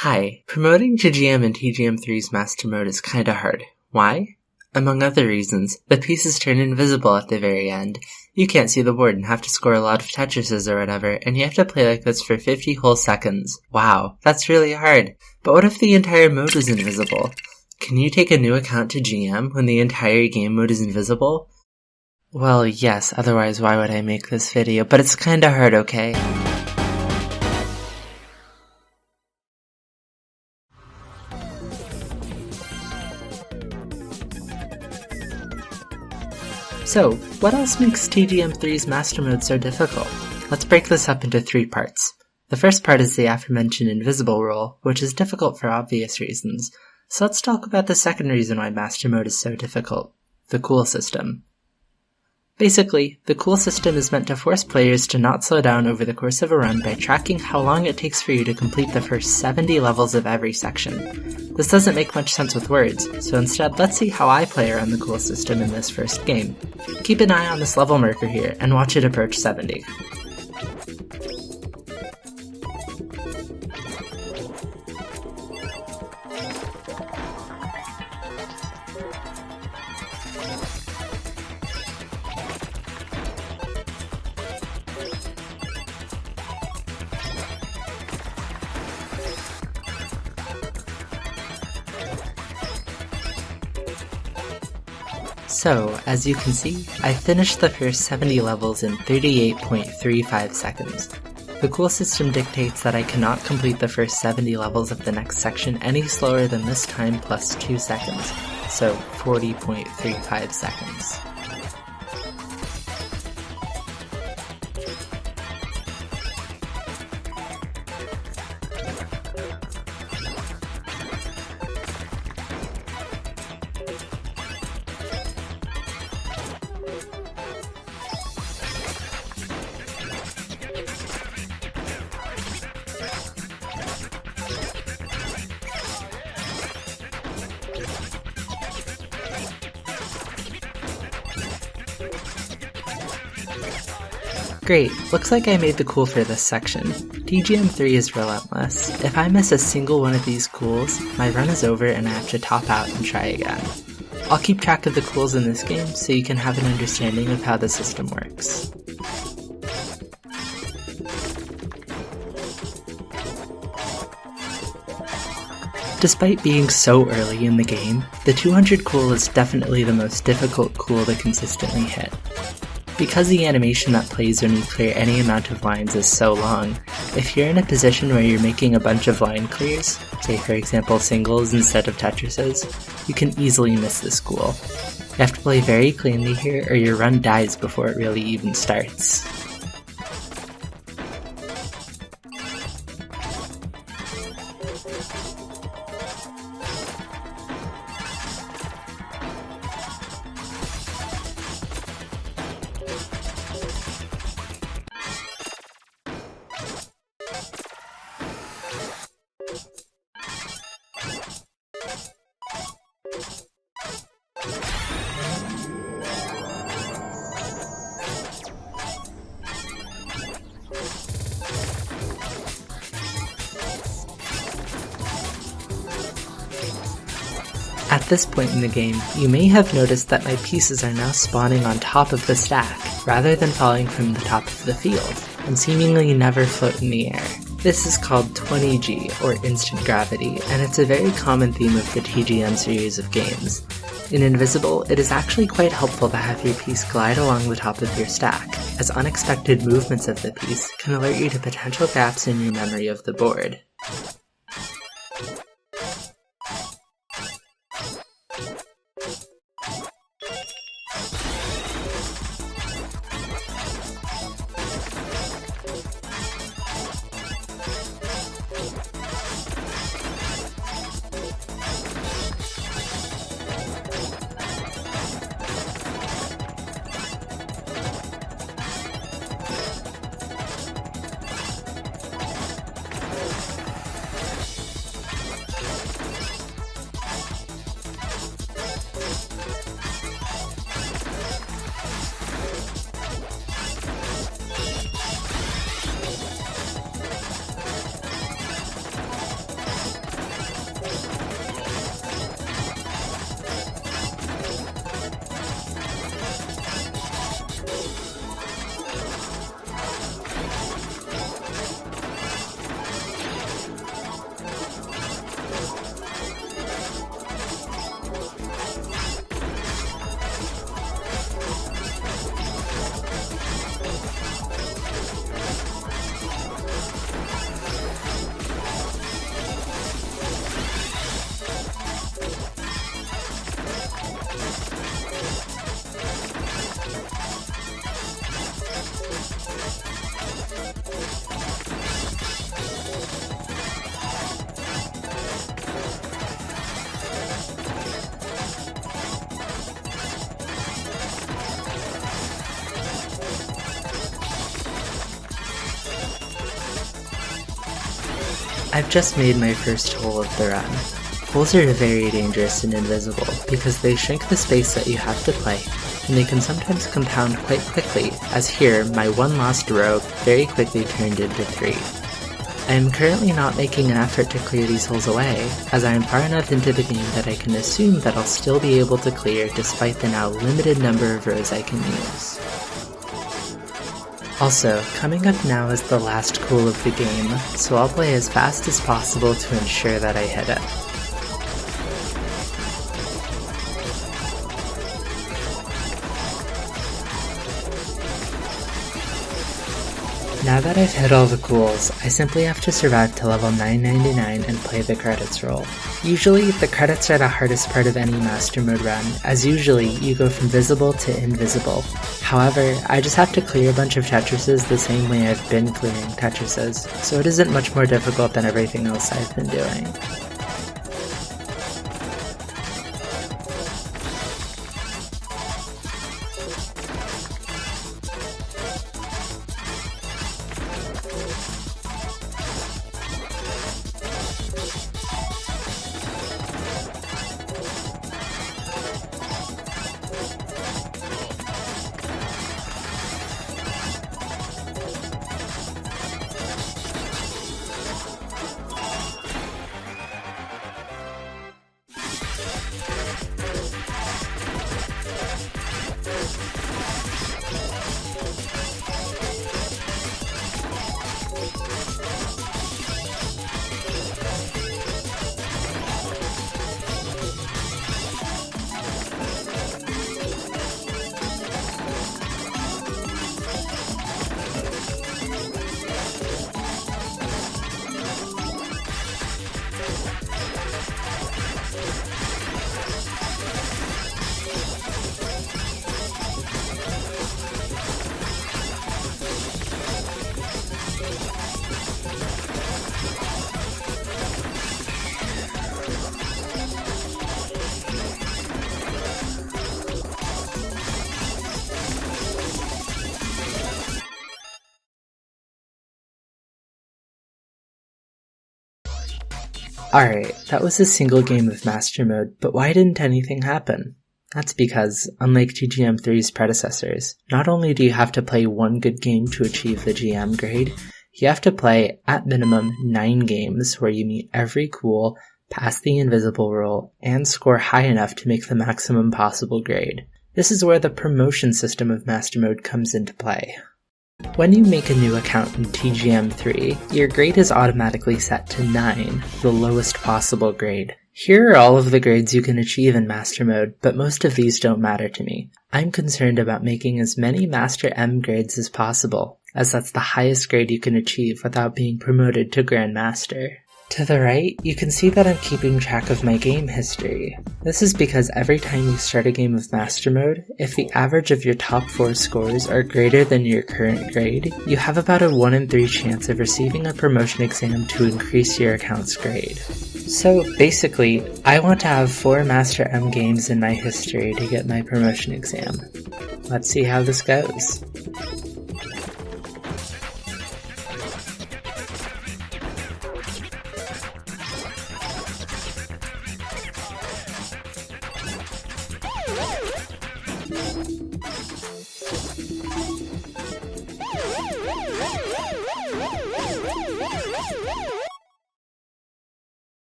Hi, promoting TGM in TGM3's Master Mode is kinda hard. Why? Among other reasons, the pieces turn invisible at the very end. You can't see the board and have to score a lot of Tetrises or whatever, and you have to play like this for 50 whole seconds. Wow, that's really hard. But what if the entire mode was invisible? Can you take a new account to GM when the entire game mode is invisible? Well, yes, otherwise why would I make this video, but it's kinda hard, okay? So, what else makes TGM3's Master Mode so difficult? Let's break this up into 3 parts. The first part is the aforementioned invisible rule, which is difficult for obvious reasons. So let's talk about the second reason why Master Mode is so difficult, the cool system. Basically, the cool system is meant to force players to not slow down over the course of a run by tracking how long it takes for you to complete the first 70 levels of every section. This doesn't make much sense with words, so instead let's see how I play around the cool system in this first game. Keep an eye on this level marker here, and watch it approach 70. So, as you can see, I finished the first 70 levels in 38.35 seconds. The cool system dictates that I cannot complete the first 70 levels of the next section any slower than this time plus 2 seconds, so 40.35 seconds. Great, looks like I made the cool for this section. TGM3 is relentless. If I miss a single one of these cools, my run is over and I have to top out and try again. I'll keep track of the cools in this game so you can have an understanding of how the system works. Despite being so early in the game, the 200 cool is definitely the most difficult cool to consistently hit. Because the animation that plays when you clear any amount of lines is so long, if you're in a position where you're making a bunch of line clears, say for example singles instead of Tetrises, you can easily miss this cool. You have to play very cleanly here or your run dies before it really even starts. At this point in the game, you may have noticed that my pieces are now spawning on top of the stack, rather than falling from the top of the field, and seemingly never float in the air. This is called 20G, or instant gravity, and it's a very common theme of the TGM series of games. In Invisible, it is actually quite helpful to have your piece glide along the top of your stack, as unexpected movements of the piece can alert you to potential gaps in your memory of the board. I've just made my first hole of the run. Holes are very dangerous and invisible because they shrink the space that you have to play, and they can sometimes compound quite quickly, as here my one lost row very quickly turned into 3. I am currently not making an effort to clear these holes away, as I am far enough into the game that I can assume that I'll still be able to clear despite the now limited number of rows I can use. Also, coming up now is the last cool of the game, so I'll play as fast as possible to ensure that I hit it. Now that I've hit all the cools, I simply have to survive to level 999 and play the credits roll. Usually, the credits are the hardest part of any Master Mode run, as usually you go from visible to invisible. However, I just have to clear a bunch of Tetrises the same way I've been clearing Tetrises, so it isn't much more difficult than everything else I've been doing. Alright, that was a single game of Master Mode, but why didn't anything happen? That's because, unlike TGM3's predecessors, not only do you have to play one good game to achieve the GM grade, you have to play, at minimum, 9 games where you meet every cool, pass the invisible roll, and score high enough to make the maximum possible grade. This is where the promotion system of Master Mode comes into play. When you make a new account in TGM3, your grade is automatically set to 9, the lowest possible grade. Here are all of the grades you can achieve in Master Mode, but most of these don't matter to me. I'm concerned about making as many Master M grades as possible, as that's the highest grade you can achieve without being promoted to Grandmaster. To the right, you can see that I'm keeping track of my game history. This is because every time you start a game of Master Mode, if the average of your top 4 scores are greater than your current grade, you have about a 1 in 3 chance of receiving a promotion exam to increase your account's grade. So basically, I want to have 4 Master M games in my history to get my promotion exam. Let's see how this goes.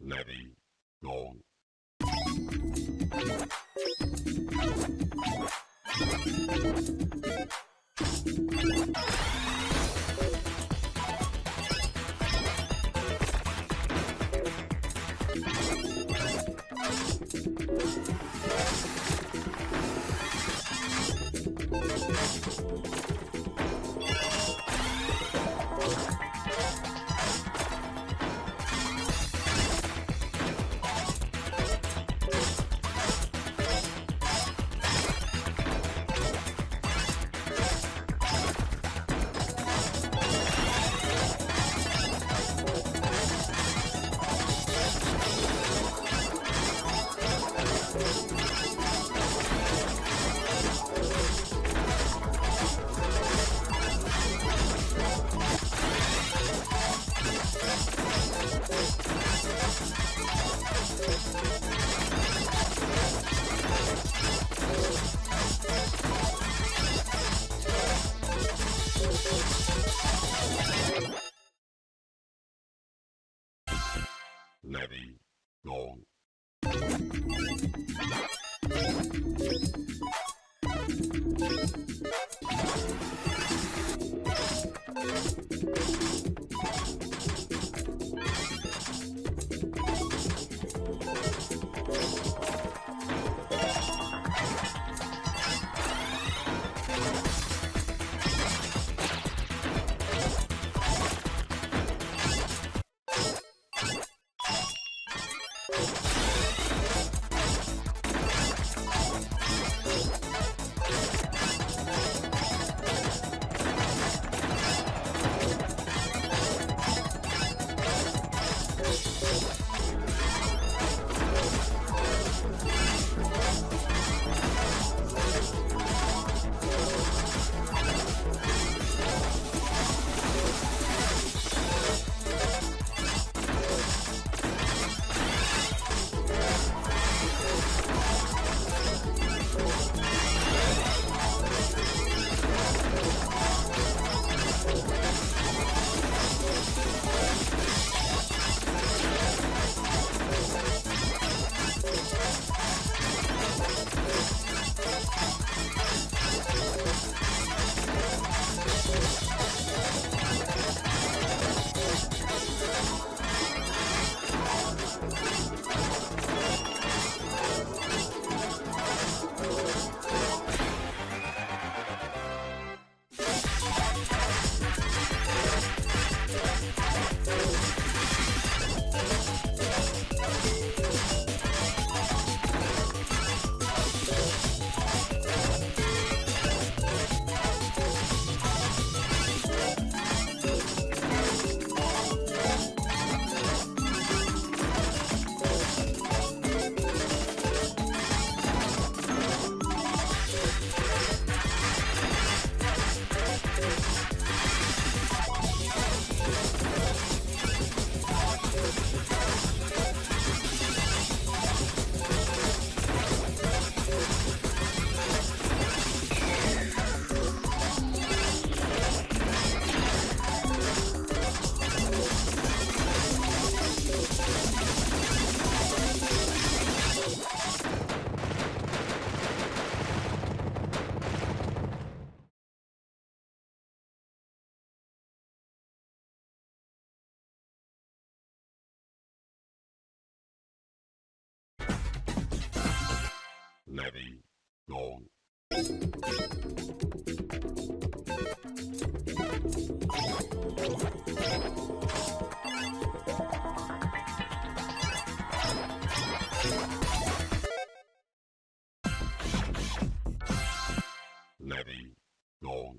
Ready, go. Ready, go. Ready, go. Ready, go.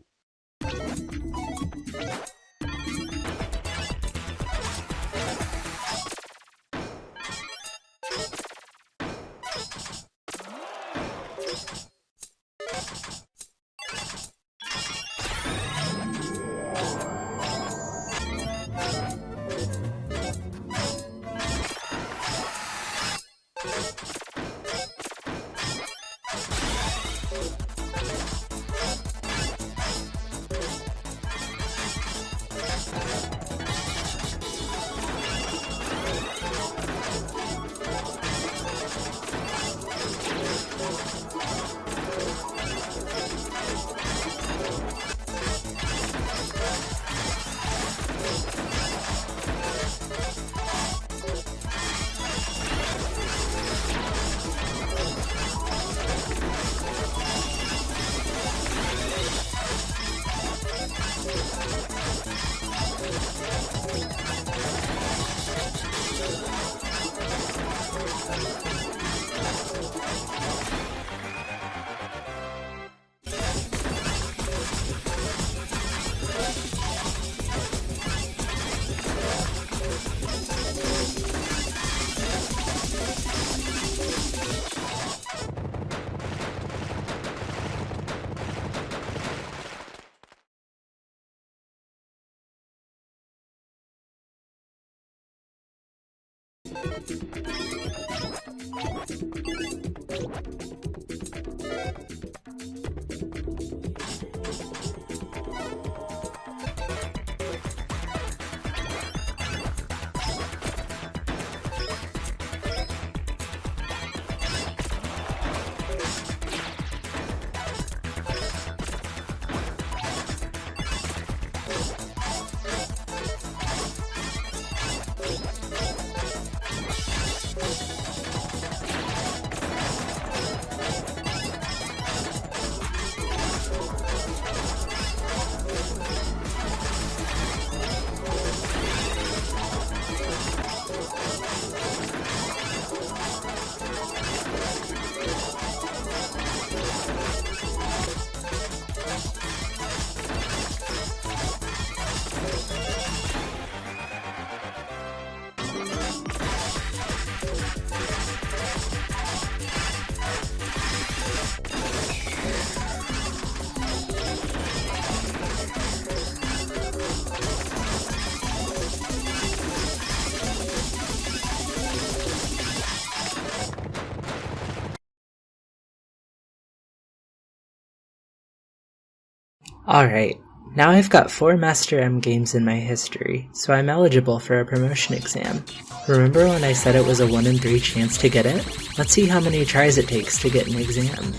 Alright, now I've got 4 Master M games in my history, so I'm eligible for a promotion exam. Remember when I said it was a 1 in 3 chance to get it? Let's see how many tries it takes to get an exam.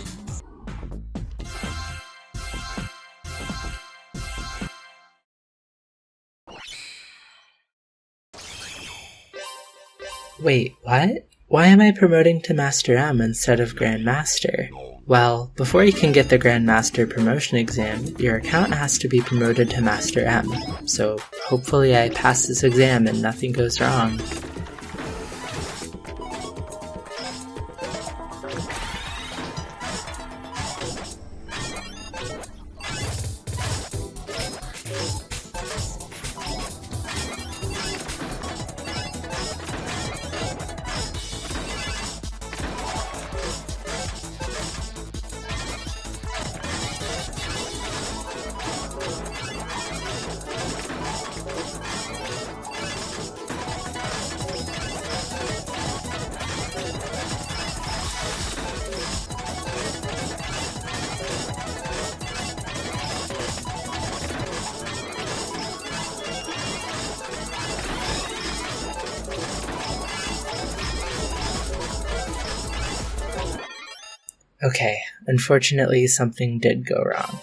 Wait, what? Why am I promoting to Master M instead of Grand Master? Well, before you can get the Grand Master promotion exam, your account has to be promoted to Master M, so hopefully I pass this exam and nothing goes wrong. Okay, unfortunately something did go wrong.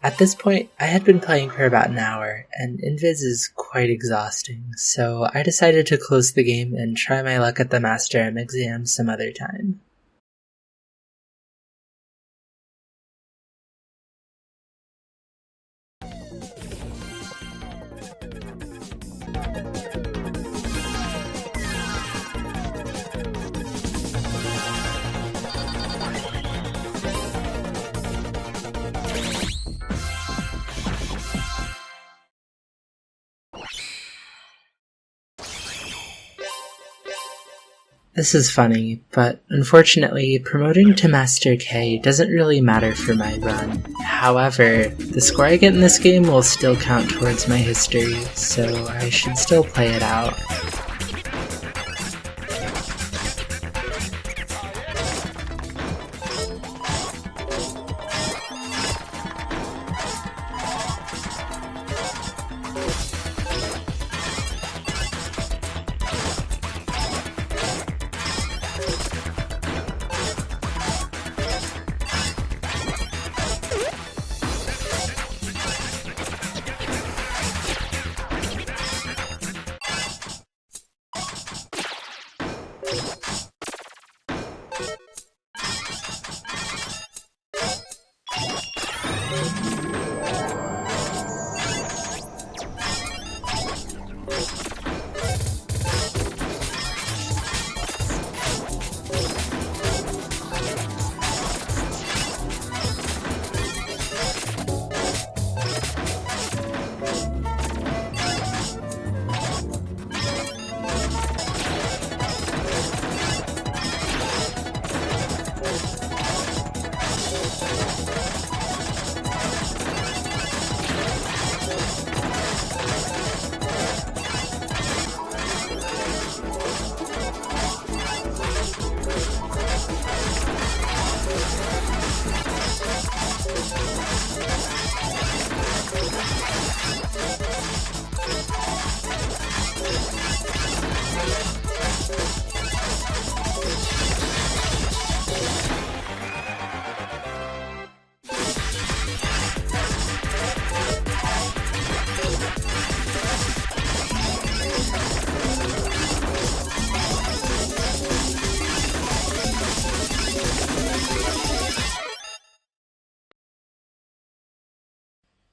At this point, I had been playing for about an hour, and Invis is quite exhausting, so I decided to close the game and try my luck at the Master M exam some other time. This is funny, but unfortunately, promoting to Master K doesn't really matter for my run. However, the score I get in this game will still count towards my history, so I should still play it out.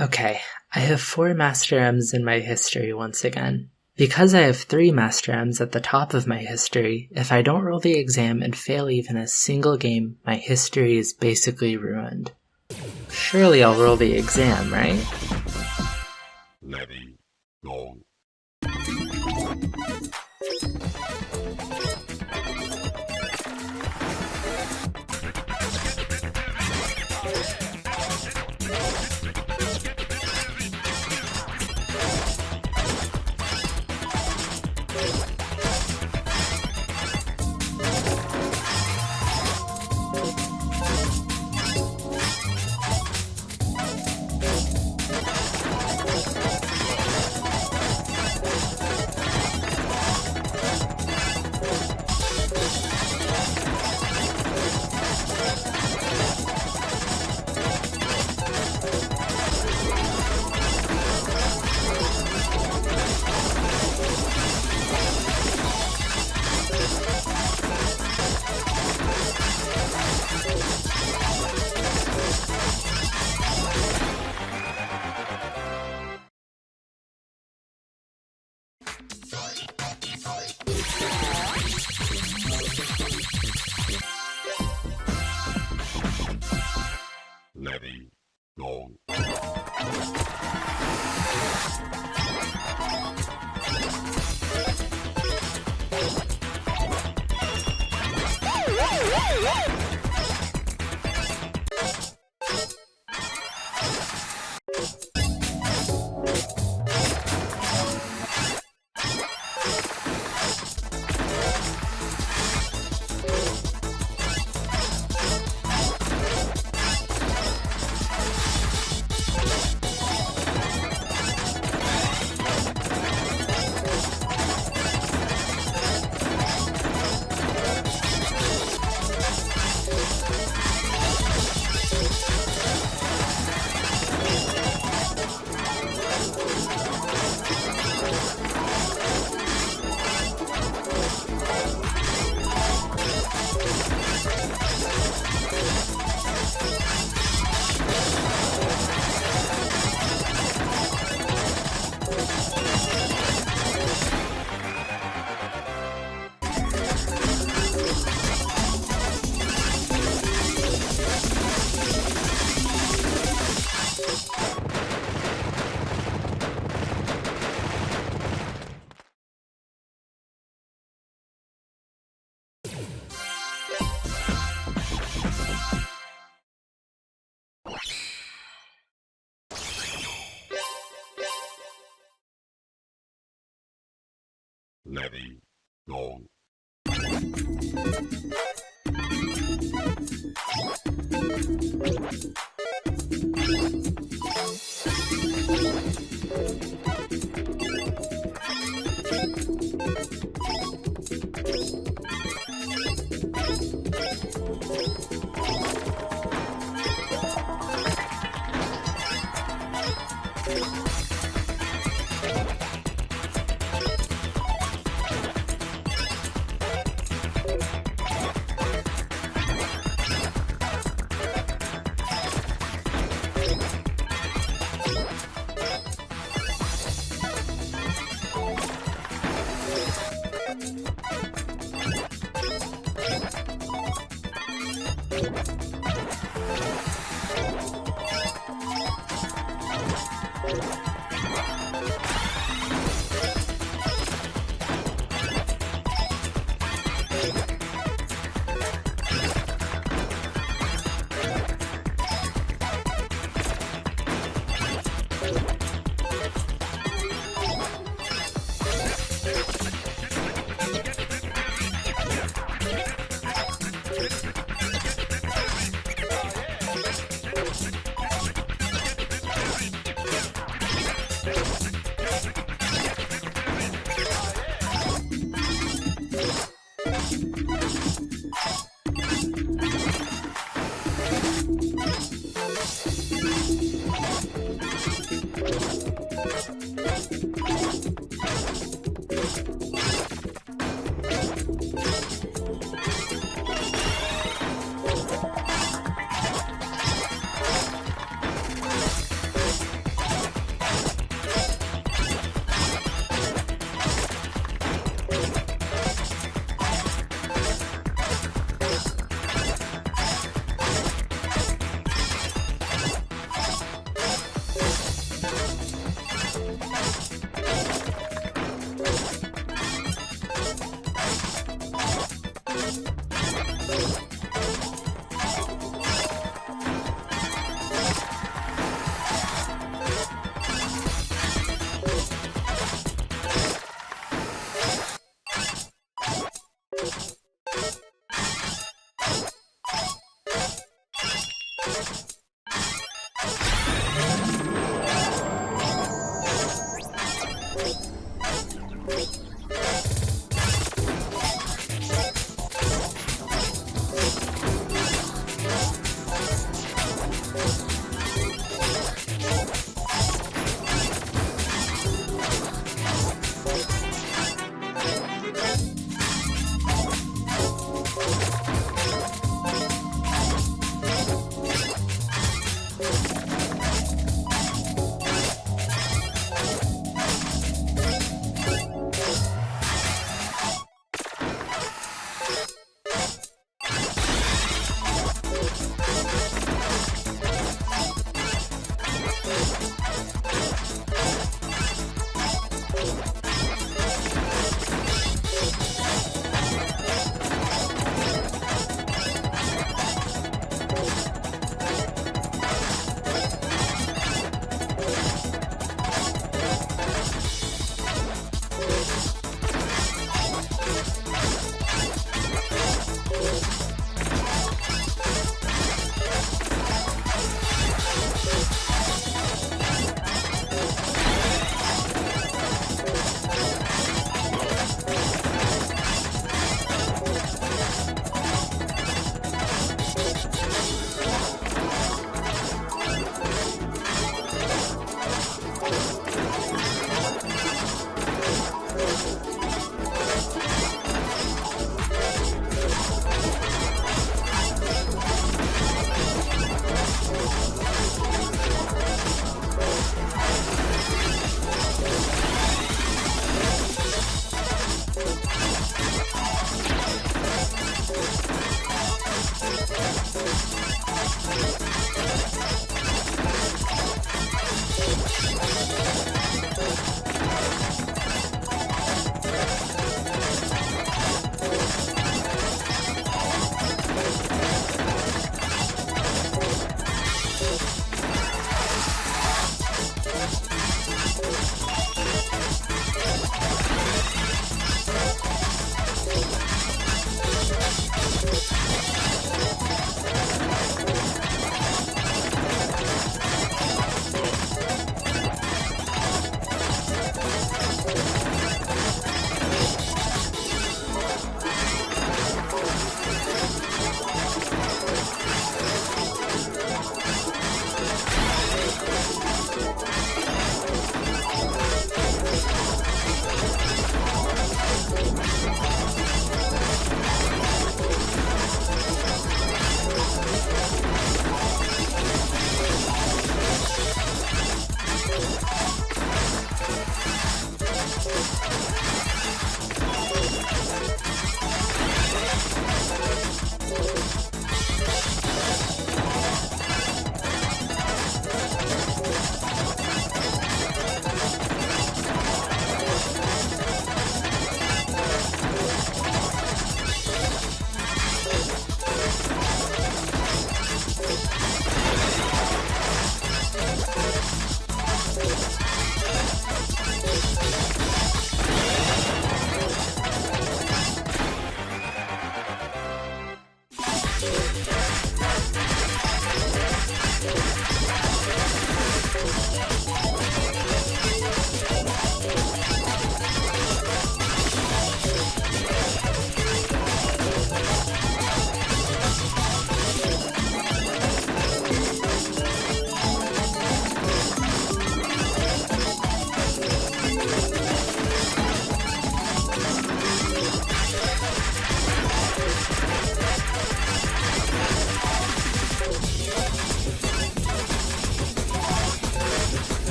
Okay, I have 4 Master M's in my history once again. Because I have 3 Master M's at the top of my history, if I don't roll the exam and fail even a single game, my history is basically ruined. Surely I'll roll the exam, right? Ready, go. Ready, go.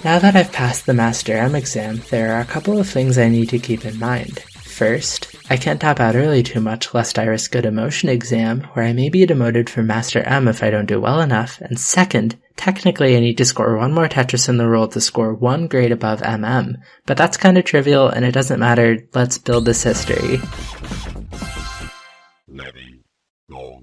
Now that I've passed the Master M exam, there are a couple of things I need to keep in mind. First, I can't tap out early too much lest I risk a demotion exam where I may be demoted from Master M if I don't do well enough, and second, technically I need to score one more Tetris in the rule to score one grade above MM, but that's kinda trivial and it doesn't matter, let's build this history. Ready, go.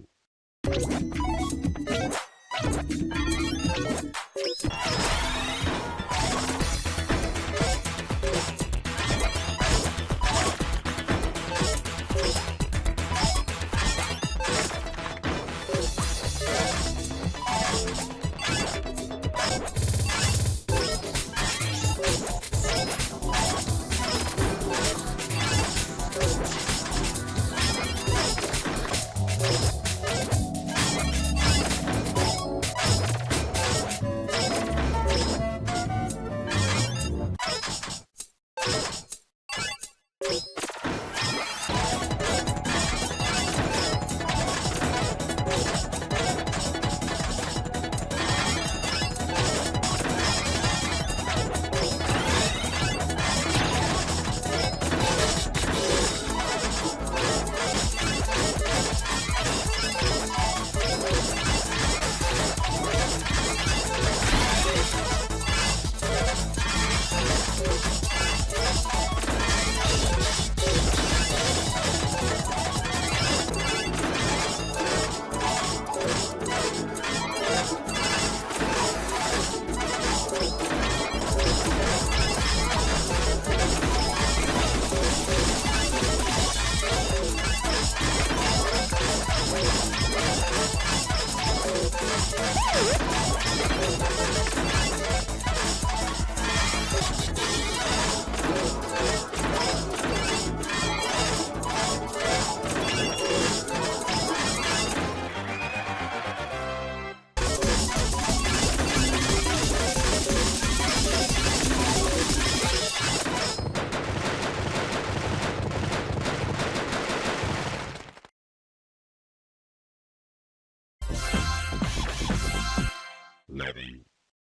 Ready,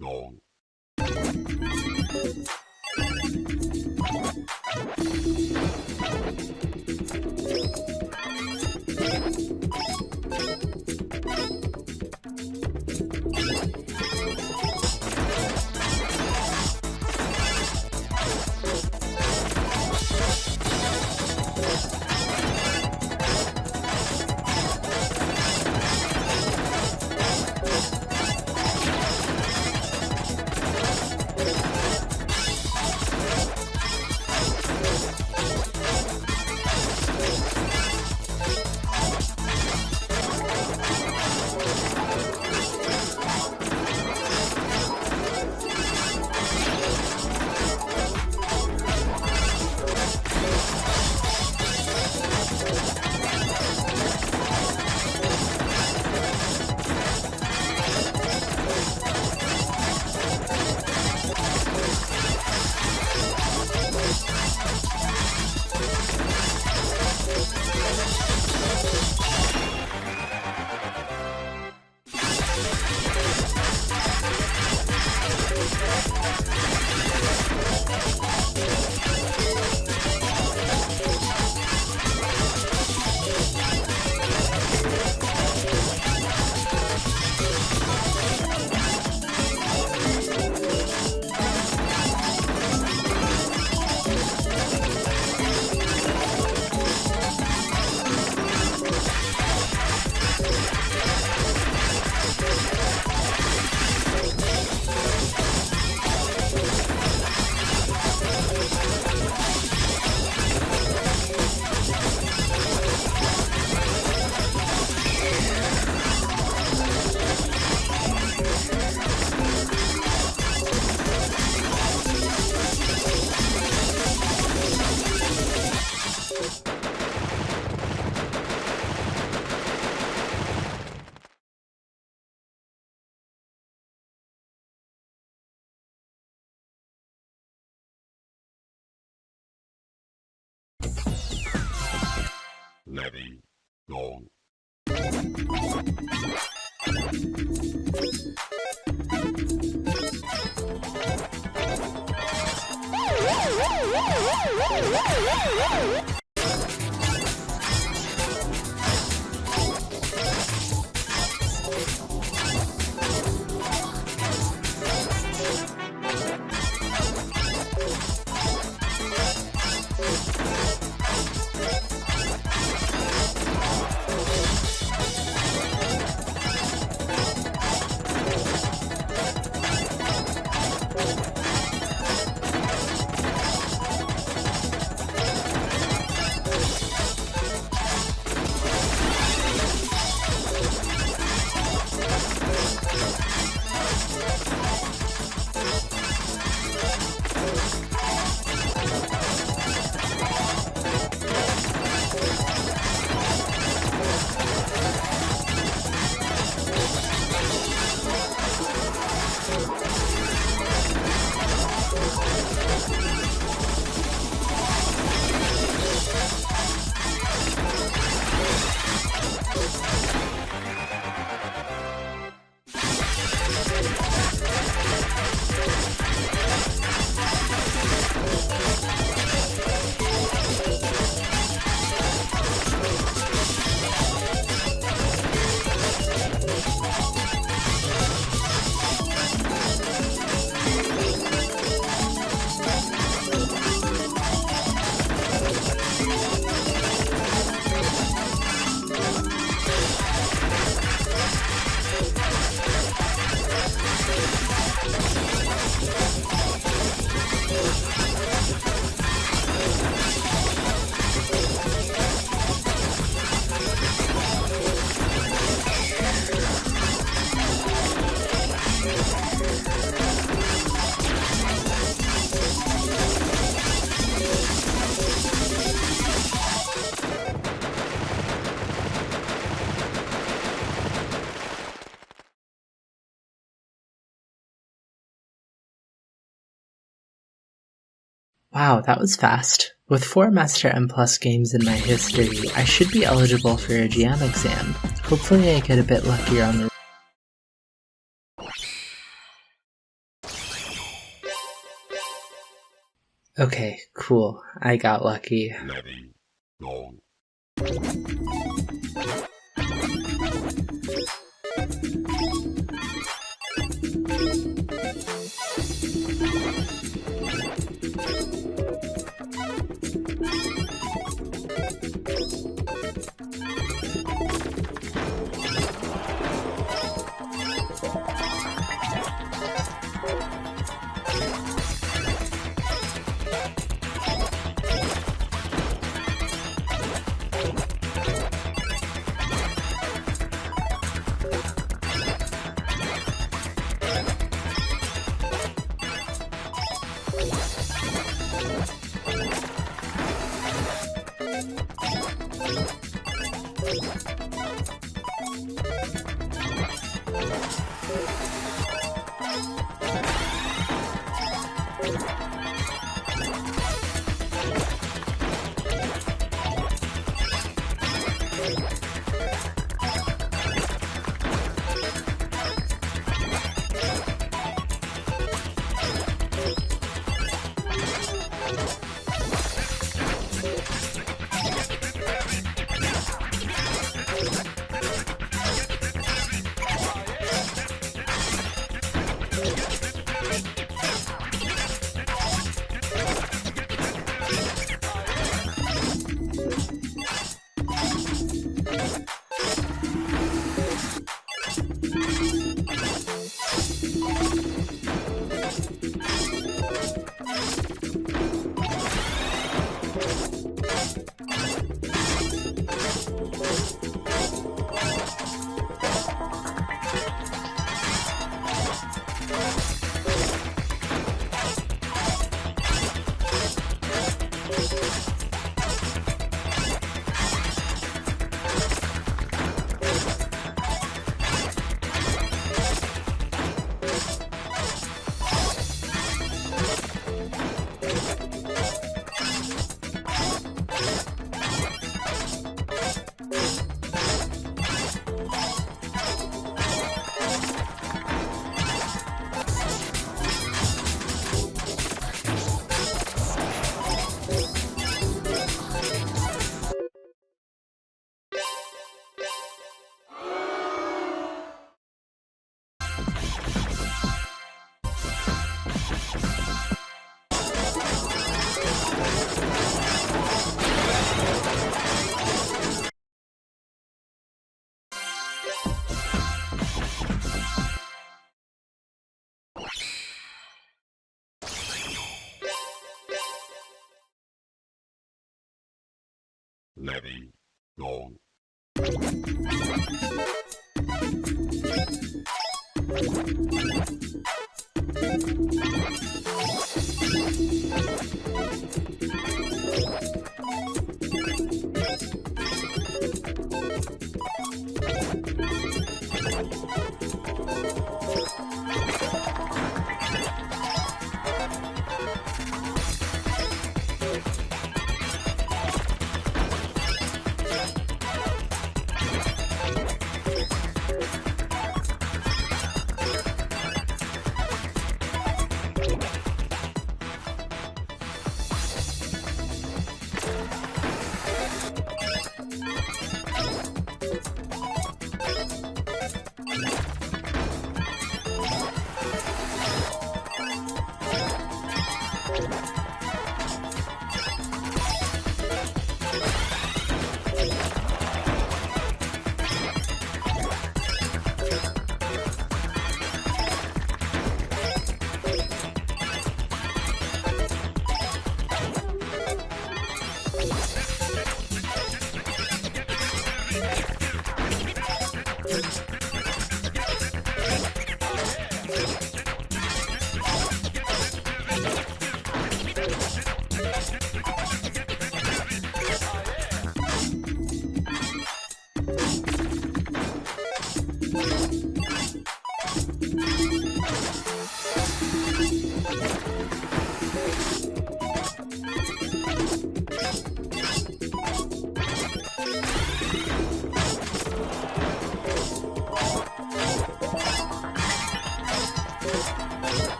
go. Ready, go. Wow, that was fast. With 4 Master M Plus games in my history, I should be eligible for a GM exam. Hopefully I get a bit luckier on the Okay, cool. I got lucky. Ready, go. Ready, go.